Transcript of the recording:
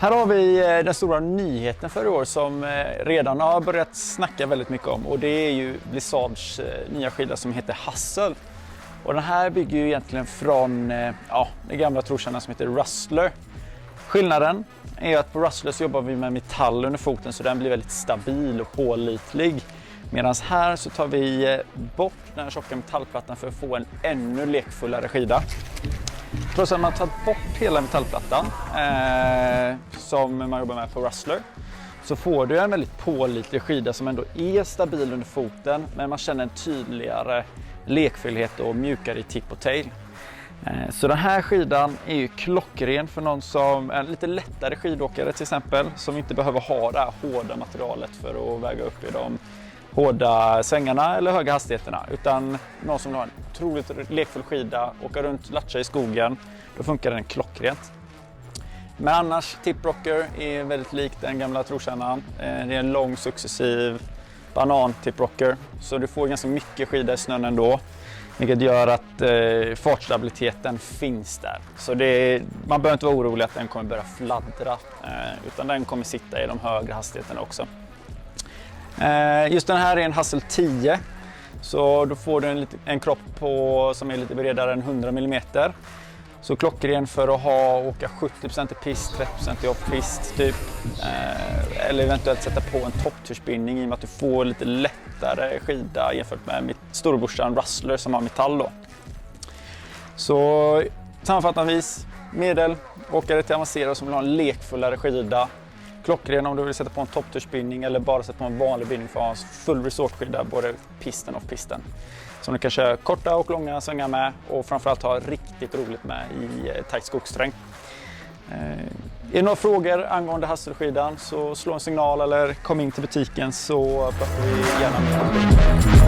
Här har vi den stora nyheten för i år som redan har börjat snacka väldigt mycket om, och det är ju Blizzards nya skida som heter Hustle. Och den här bygger ju egentligen från den gamla trotjänaren som heter Rustler. Skillnaden är att på Rustler så jobbar vi med metall under foten så den blir väldigt stabil och pålitlig. Medan här så tar vi bort den här tjocka metallplattan för att få en ännu lekfullare skida. Trots att man tar bort hela metallplattan som man jobbar med på Rustler, så får du en väldigt pålitlig skida som ändå är stabil under foten, men man känner en tydligare lekfullhet och mjukare i tip och tail. Så den här skidan är ju klockren för någon som är lite lättare skidåkare till exempel, som inte behöver ha det här hårda materialet för att väga upp i de hårda svängarna eller höga hastigheterna, utan någon som har en otroligt lekfull skida, åka runt, latcha i skogen, då funkar den klockrent. Men annars, tiprocker är väldigt likt den gamla trotjänaren. Det är en lång successiv banan-tiprocker, så du får ganska mycket skida i snön ändå, vilket gör att fartstabiliteten finns där. Så man behöver inte vara orolig att den kommer börja fladdra, utan den kommer sitta i de högre hastigheterna också. Just den här är en Hustle 10, så då får du en kropp som är lite bredare än 100 mm. Så klockren för att åka 70% i pist, 30% i off-pist typ. Eller eventuellt sätta på en topptursbindning i och med att du får lite lättare skida jämfört med storebrorsan Rustler som har metall då. Så sammanfattningsvis, åkare till avancerade som vill ha en lekfullare skida. Klockren om du vill sätta på en topptursbindning eller bara sätta på en vanlig bindning för att ha en full resortskida, både pisten och off-pisten. Som du kan köra korta och långa svängar med och framförallt ha riktigt roligt med i tajt skogsterräng. Är det några frågor angående Hustle-skidan så slå en signal eller kom in till butiken så pratar vi gärna med.